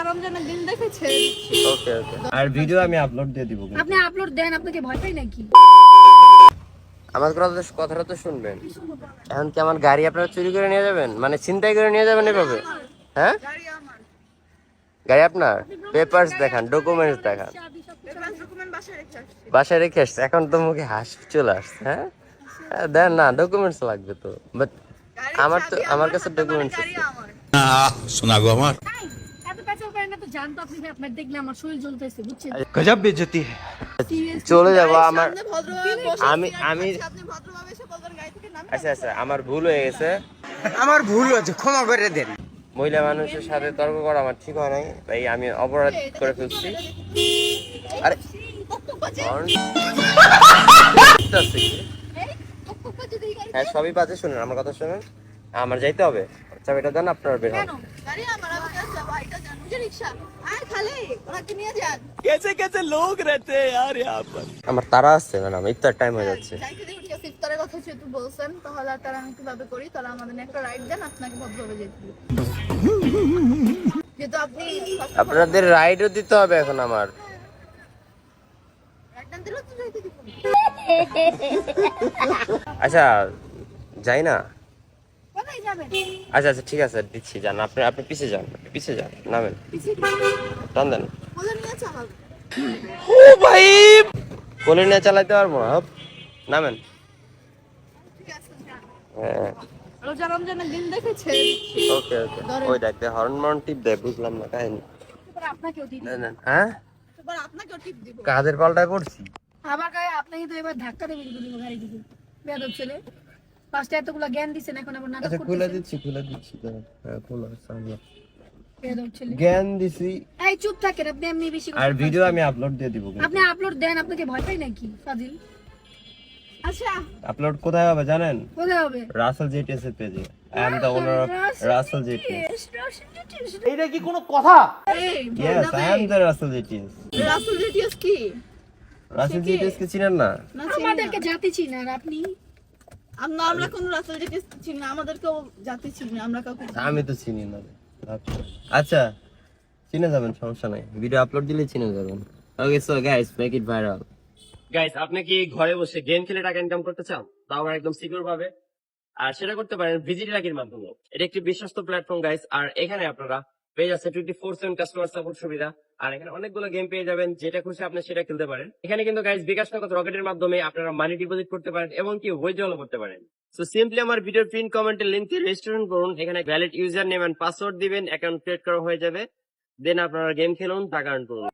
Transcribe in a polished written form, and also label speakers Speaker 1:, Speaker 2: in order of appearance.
Speaker 1: রোজা রমজানের দিন দেখেছেন।
Speaker 2: ওকে ওকে, আর ভিডিও আমি আপলোড দিয়ে দিব।
Speaker 1: আপনি আপলোড দেন, আপনাকে ভয় পাই নাকি?
Speaker 2: আমার কথাটা তো শুনবেন। এখন কি আমার গাড়ি আপনারা চুরি করে নিয়ে যাবেন, মানে ছিনতাই করে নিয়ে যাবেন এভাবে? হ্যাঁ,
Speaker 1: গাড়ি আমার।
Speaker 2: গাড়ি আপনার? পেপারস দেখান, ডকুমেন্টস দেখান।
Speaker 1: ডকুমেন্ট বাসায় রেখে আসছি।
Speaker 2: বাসায় রেখে আসছে, এখন তো মুখে হাসি চলে আসছে। হ্যাঁ দেন না, ডকুমেন্টস লাগবে তো, বাট আমার কাছে ডকুমেন্টস আছে।
Speaker 3: শোনা গো আমার
Speaker 1: এত পেছাল করেন না তো, জানতো আপনি ভাই, আপনার দেখলে আমার শরীর জ্বলতেছে, বুঝছেন?
Speaker 3: গজব বেজতি
Speaker 2: চলে যাবো আমার,
Speaker 1: সামনে ভদ্রভাবে বসে
Speaker 2: আমি
Speaker 1: আপনি ভদ্রভাবে এসে বলবেন গাড়ি থেকে নামতে।
Speaker 2: আচ্ছা আচ্ছা, আমার ভুল হয়ে গেছে।
Speaker 4: আমার ভুল হয়েছে, ক্ষমা করে দেন।
Speaker 2: মহিলা মানুষের সাথে তর্ক করা আমার ঠিক হয় নাই, তাই আমি অপরাধ করে ফেলছি। আরে হর্ন আছে কি?
Speaker 1: এই টকটকা যদি এই গাড়ি
Speaker 2: হ্যাঁ সবই বাজে, শুনুন আমার কথা শুনুন। আমার যাইতে হবে, চাবিটা দেন, আপনার বের হন।
Speaker 1: কেন? গাড়ি আমার, আমি কাছে যাবো, এটা জান, মুঝে রিকশা। আর খালি ওনাকে নিয়ে যান।
Speaker 3: कैसे कैसे लोग रहते हैं यार यहाँ पर।
Speaker 2: আমার তারা আছে ম্যাডাম, ইফতার টাইম হয়ে যাচ্ছে।
Speaker 1: যাইতে দিন, ঠিক আছে, ইফতারের কথা যেহেতু বলছেন, তাহলে আর তারা আমি কিভাবে করি? তাহলে আমাদের একটা রাইড দেন, আপনাকে ভদ্রভাবে যেতে দিই। যেহেতু আপনি
Speaker 2: আপনাদের রাইডও দিতে হবে এখন আমার।
Speaker 1: রাইড দেন দিলে তো যাইতে দিব।
Speaker 2: আচ্ছা যাই না?
Speaker 1: কোথায় যাবেন?
Speaker 2: আচ্ছা আচ্ছা ঠিক আছে, দিচ্ছি, যান আপনি, আপনি পিছে যান, পিছে যান, নামেন,
Speaker 1: পিছিয়ে
Speaker 2: টান দেন।
Speaker 1: বলে নিয়ে চালাবো।
Speaker 2: কোলে নিয়ে চালাইতে পারবো না, হপ, নামেন।
Speaker 1: ঠিক আছে, যান।
Speaker 2: হ্যাঁ
Speaker 1: রোজা রমজানের দিন দেখেছেন।
Speaker 2: ওকে ওকে, ওই দেখতে হর্ন মর্ন টিপ দেয়, বুঝলাম না কাহিনী।
Speaker 1: এবার আপনাকেও দিব।
Speaker 2: না, না, হ্যাঁ
Speaker 1: এবার আপনাকেও টিপ দিব।
Speaker 2: কাদের পাল্টা করছি?
Speaker 1: আমার গায়ে আপনাকে তো এবার ধাক্কা দেবে দিব গাড়ি দিকে। বেয়াদব ছেলে। ফার্স্টে এতগুলো জ্ঞান দিছেন, এখন আবার নাটক
Speaker 2: আচ্ছা খুলে
Speaker 1: করতেছেন।
Speaker 2: দিচ্ছি, খুলে দিচ্ছি, দাঁড়ান। হ্যাঁ খোলা সামনে
Speaker 1: বেয়াদব ছেলে।
Speaker 2: জ্ঞান দিছি,
Speaker 1: এই চুপ থাকেন, আপনি এমনি বেশি কথা
Speaker 2: আর
Speaker 1: বলেন।
Speaker 2: ভিডিও আমি আপলোড দিয়ে দিব।
Speaker 1: আপনি আপলোড দেন, আপনাকে ভয় পাই নাকি ফাজিল? আচ্ছা,
Speaker 2: আপলোড কোথায় হবে জানেন?
Speaker 1: কোথায় হবে?
Speaker 2: রাসেল জেটিএস এর পেজে। I am the owner of Russell JTS.
Speaker 4: এইটা কি কোনো কথা?
Speaker 1: এই
Speaker 2: yes, I am the Russell JTS.
Speaker 1: Russell JTS কি?
Speaker 2: রাসেল জেটিএস কে চিনেন না?
Speaker 1: না, আমাদেরকে জাতি চিনি আর আপনি? আমরা কোন রাসেল জেটিএস চিনি না, আমাদেরকেও জাতি চিনি না, আমরা কাউকে চিনি না।
Speaker 2: আমি তো চিনি না। আচ্ছা চিনে যাবেন, সমস্যা নাই, ভিডিও আপলোড দিলে চিনে যাবেন। Okay so guys, make it viral. Guys, আপনি কি ঘরে বসে গেম খেলে টাকা ইনকাম করতে চান, তাও আবার একদম সিকিউর ভাবে? আর সেটা করতে পারেন ভিজিট লাকির মাধ্যমে। এটা একটি বিশ্বস্ত প্ল্যাটফর্ম গাইস, আর এখানে আপনারা পেয়ে যাচ্ছে 24/7 কাস্টমার সাপোর্ট সুবিধা। আর এখানে অনেকগুলো গেম পেয়ে যাবেন, যেটা খুশি আপনি সেটা খেলতে পারেন। এখানে কিন্তু গাইস বিকাশ নগদ রকেটের মাধ্যমে আপনারা মানি ডিপোজিট করতে পারেন এবং কি উইথড্রও করতে পারেন। সো সিম্পলি আমার ভিডিওর পিন কমেন্টের লিংকে রেজিস্ট্রেশন করুন, এখানে valid user name and password দিবেন, অ্যাকাউন্ট ক্রিয়েট করা হয়ে যাবে। দেন আপনারা গেম খেলুন, টাকা আর্ন করুন।